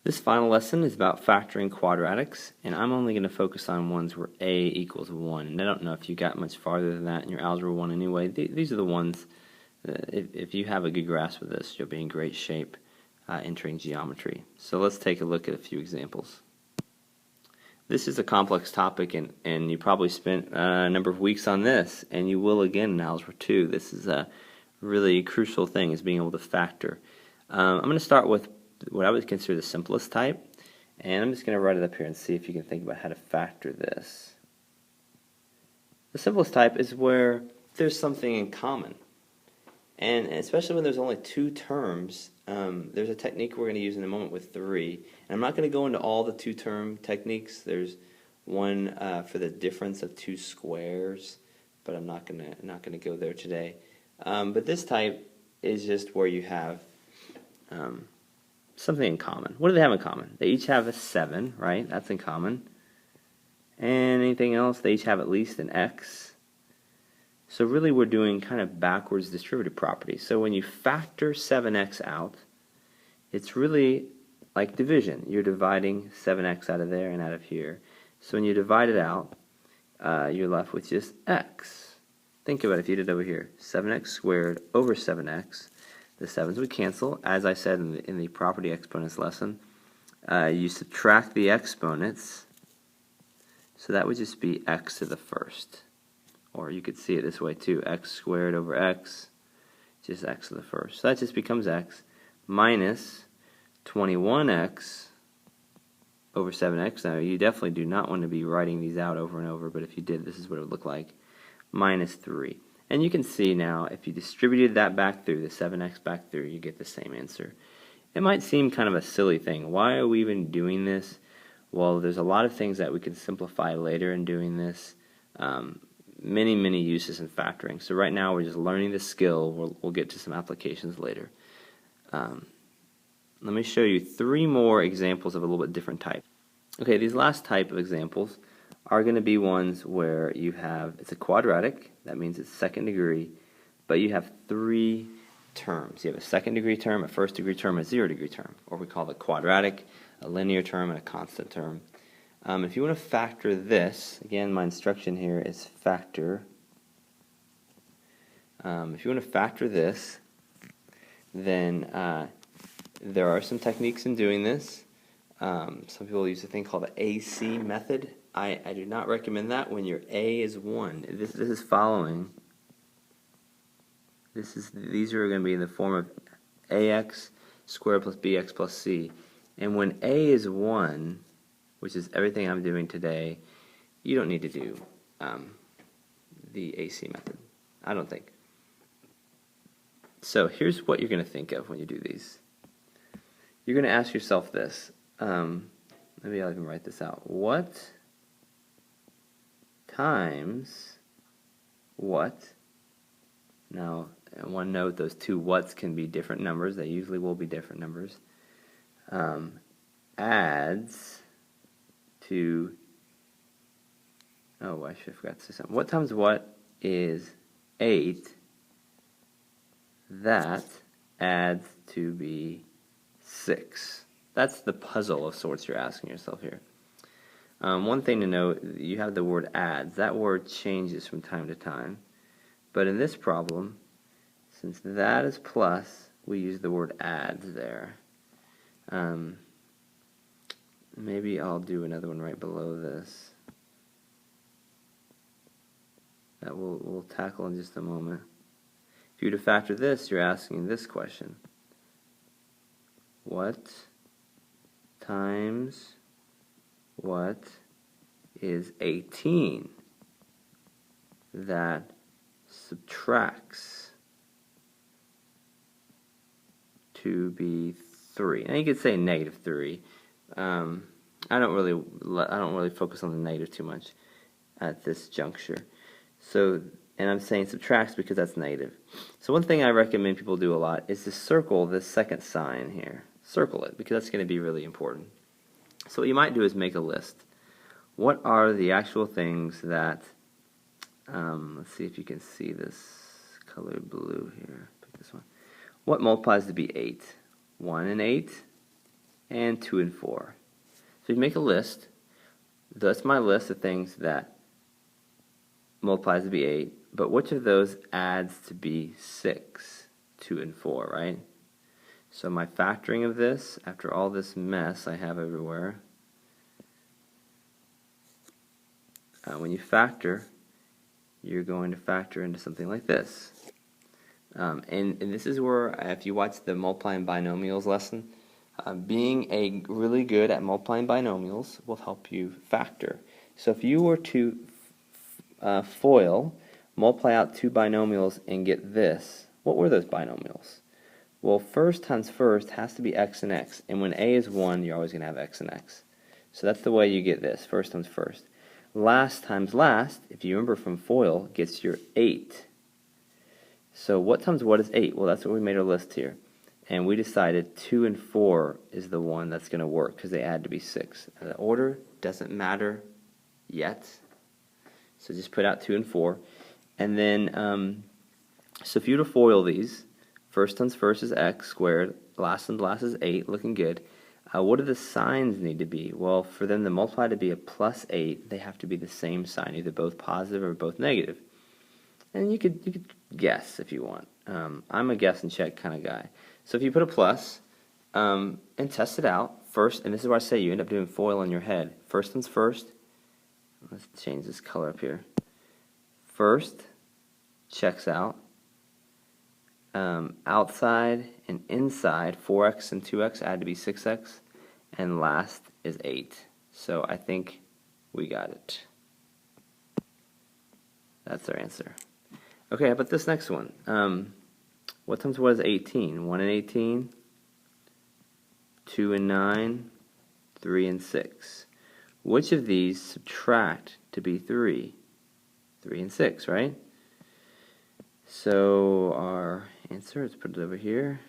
This final lesson is about factoring quadratics, and I'm only going to focus on ones where a equals 1. And I don't know if you got much farther than that in your Algebra 1 anyway. These are the ones, if you have a good grasp of this, you'll be in great shape entering geometry. So let's take a look at a few examples. This is a complex topic, and you probably spent a number of weeks on this, and you will again in Algebra 2. This is a really crucial thing, is being able to factor. I'm going to start with what I would consider the simplest type, and I'm just going to write it up here and see if you can think about how to factor this. The simplest type is where there's something in common, and especially when there's only two terms. There's a technique we're going to use in a moment with 3, and I'm not going to go into all the two-term techniques. There's one for the difference of two squares, but I'm not going to go there today. But this type is just where you have something in common. What do they have in common? They each have a 7, right? That's in common. And anything else? They each have at least an x. So really we're doing kind of backwards distributive properties. So when you factor 7x out, it's really like division. You're dividing 7x out of there and out of here. So when you divide it out, you're left with just x. Think about it if you did it over here. 7x squared over 7x. The 7's would cancel. As I said in the property exponents lesson, you subtract the exponents, so that would just be x to the first. Or you could see it this way too, x squared over x, just x to the first. So that just becomes x minus 21x over 7x. Now you definitely do not want to be writing these out over and over, but if you did, this is what it would look like, minus 3. And you can see now, if you distributed that back through, the 7x back through, you get the same answer. It might seem kind of a silly thing. Why are we even doing this? Well, there's a lot of things that we can simplify later in doing this. Many uses in factoring. So right now we're just learning the skill. We'll get to some applications later. Let me show you 3 more examples of a little bit different type. Okay, these last type of examples are going to be ones where you have, it's a quadratic, that means it's second degree, but you have 3 terms. You have a second degree term, a first degree term, a 0 degree term, or we call it quadratic, a linear term, and a constant term. If you want to factor this, again my instruction here is factor. If you want to factor this, then there are some techniques in doing this. Some people use a thing called the AC method. I do not recommend that when your A is 1. This is following. These are going to be in the form of AX squared plus BX plus C. And when A is 1, which is everything I'm doing today, you don't need to do the AC method, I don't think. So here's what you're going to think of when you do these. You're going to ask yourself this. Maybe I'll even write this out. What times what? Now, one note, those two whats can be different numbers. They usually will be different numbers. Adds to, oh, I should have forgot to say something. What times what is 8 that adds to be 6? That's the puzzle of sorts you're asking yourself here. One thing to note, you have the word adds. That word changes from time to time. But in this problem, since that is plus, we use the word adds there. Maybe I'll do another one right below this that we'll tackle in just a moment. If you were to factor this, you're asking this question. What times what is 18 that subtracts to be 3? And you could say negative 3. I don't really focus on the negative too much at this juncture. So, and I'm saying subtracts because that's negative. So one thing I recommend people do a lot is to circle this second sign here. Circle it, because that's going to be really important. So what you might do is make a list. What are the actual things that, let's see if you can see this color blue here. Pick this one. What multiplies to be 8? 1 and 8, and 2 and 4. So you make a list. That's my list of things that multiplies to be 8, but which of those adds to be 6, 2 and 4, right? So my factoring of this, after all this mess I have everywhere, when you factor, you're going to factor into something like this. And this is where, if you watch the multiplying binomials lesson, being really good at multiplying binomials will help you factor. So if you were to FOIL, multiply out 2 binomials and get this, what were those binomials? Well, first times first has to be x and x, and when a is 1, you're always going to have x and x. So that's the way you get this, first times first. Last times last, if you remember from FOIL, gets your 8. So what times what is 8? Well, that's what we made our list here. And we decided 2 and 4 is the one that's going to work because they add to be 6. The order doesn't matter yet. So just put out 2 and 4. And then, so if you were to FOIL these, first times first is x squared, last times last is 8, looking good. What do the signs need to be? Well, for them to multiply to be a plus 8, they have to be the same sign, either both positive or both negative. And you could guess if you want. I'm a guess and check kind of guy. So if you put a plus and test it out, first, and this is where I say you end up doing FOIL in your head. First times first, let's change this color up here. First checks out. Outside and inside, 4x and 2x add to be 6x, and last is 8. So I think we got it. That's our answer. Okay, how about this next one? What times what is 18? 1 and 18, 2 and 9, 3 and 6. Which of these subtract to be 3? 3 and 6, right? So our answer, let's put it over here.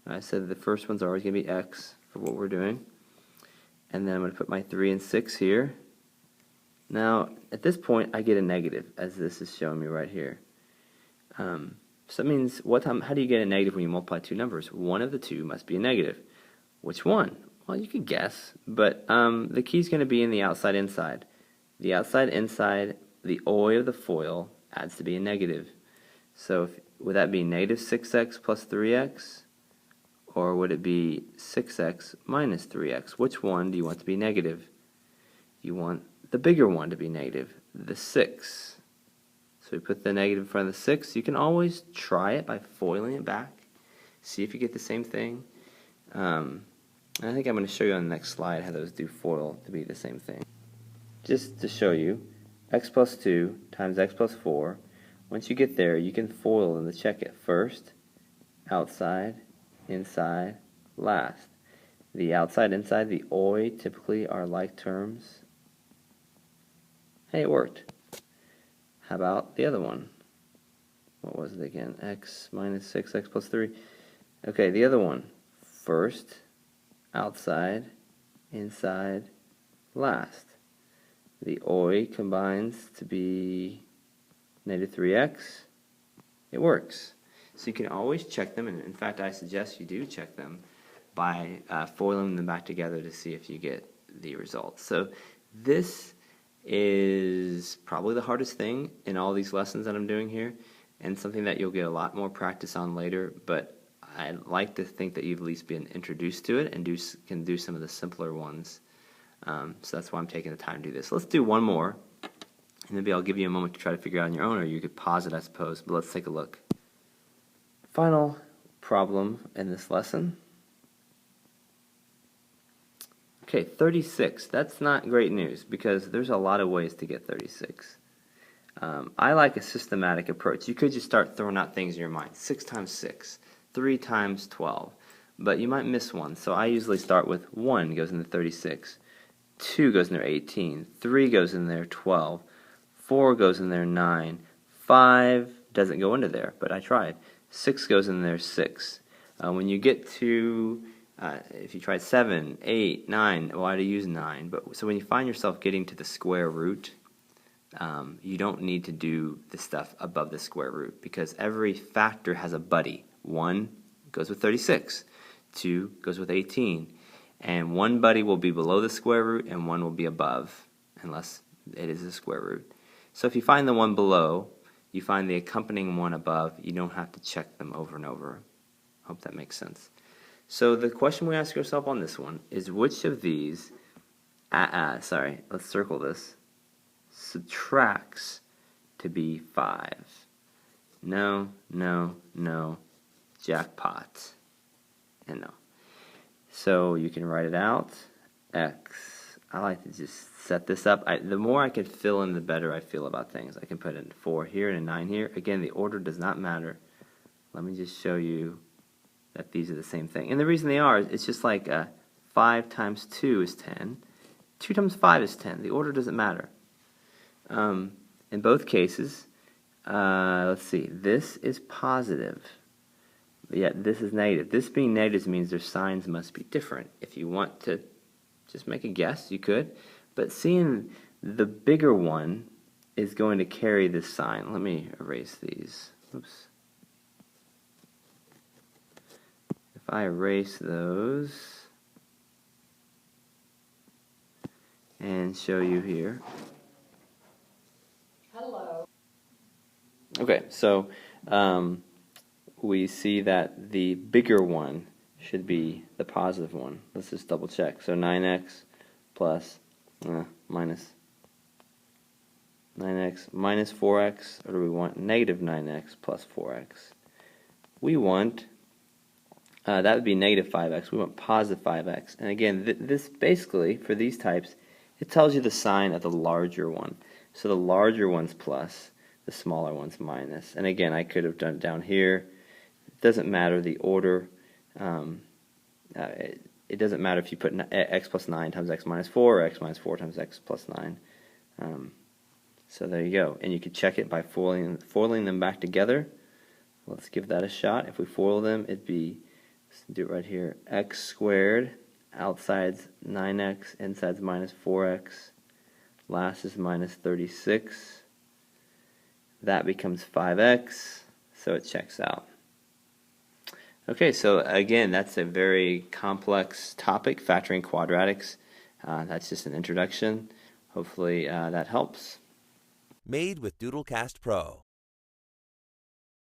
I said the first one's always going to be x for what we're doing. And then I'm going to put my 3 and 6 here. Now, at this point, I get a negative, as this is showing me right here. So that means, how do you get a negative when you multiply two numbers? One of the two must be a negative. Which one? Well, you could guess, but the key is going to be in the outside-inside. The outside-inside, the OI of the FOIL adds to be a negative. So would that be negative 6x plus 3x? Or would it be 6x minus 3x? Which one do you want to be negative? You want the bigger one to be negative, the 6. So we put the negative in front of the 6. You can always try it by foiling it back. See if you get the same thing. I think I'm going to show you on the next slide how those do FOIL to be the same thing. Just to show you, x plus 2 times x plus 4. Once you get there, you can FOIL them to check it. First, outside, inside, last. The outside, inside, the OI typically are like terms. Hey, it worked. How about the other one? What was it again? X minus 6, x plus 3. Okay, the other one. First, outside, inside, last. The OI combines to be negative 3x. It works. So you can always check them, and in fact I suggest you do check them by foiling them back together to see if you get the results. So this is probably the hardest thing in all these lessons that I'm doing here, and something that you'll get a lot more practice on later, but I'd like to think that you've at least been introduced to it and can do some of the simpler ones. So that's why I'm taking the time to do this. Let's do one more, and maybe I'll give you a moment to try to figure it out on your own, or you could pause it, I suppose, but let's take a look. Final problem in this lesson. Okay, 36. That's not great news because there's a lot of ways to get 36. I like a systematic approach. You could just start throwing out things in your mind. 6 times 6, 3 times 12. But you might miss one. So I usually start with 1 goes into 36. 2 goes in there 18. 3 goes in there 12. 4 goes in there 9. 5 doesn't go into there, but I tried. 6 goes in there 6. When you get to if you tried 7, 8, 9, well, I'd use 9. But so when you find yourself getting to the square root, you don't need to do the stuff above the square root because every factor has a buddy. 1 goes with 36. 2 goes with 18. And one buddy will be below the square root and one will be above, unless it is a square root. So if you find the one below, you find the accompanying one above, you don't have to check them over and over. Hope that makes sense. So the question we ask ourselves on this one is, which of these, sorry, let's circle this, subtracts to be 5? No, no, no, jackpot, and no. So you can write it out, x. I like to just set this up. The more I can fill in, the better I feel about things. I can put in 4 here and a 9 here. Again, the order does not matter. Let me just show you that these are the same thing. And the reason they are, it's just like 5 times 2 is 10. 2 times 5 is 10. The order doesn't matter. In both cases, let's see, this is positive, yet this is negative. This being negative means their signs must be different. If you want to just make a guess, you could. But seeing the bigger one is going to carry this sign. Let me erase these. Oops. If I erase those and show you here. Hello. Okay, so we see that the bigger one should be the positive one. Let's just double check. So 9x plus minus 9x minus 4x, or do we want negative 9x plus 4x? We want, that would be negative 5x. We want positive 5x. And again, this basically, for these types, it tells you the sign of the larger one. So the larger one's plus, the smaller one's minus. And again, I could have done it down here. It doesn't matter the order. It doesn't matter if you put x plus 9 times x minus 4 or x minus 4 times x plus 9. So there you go. And you could check it by foiling them back together. Let's give that a shot. If we FOIL them, it'd be, let's do it right here, x squared, outside's 9x, inside's minus 4x, last is minus 36. That becomes 5x, so it checks out. Okay, so again, that's a very complex topic, factoring quadratics. That's just an introduction. Hopefully that helps. Made with Doodlecast Pro.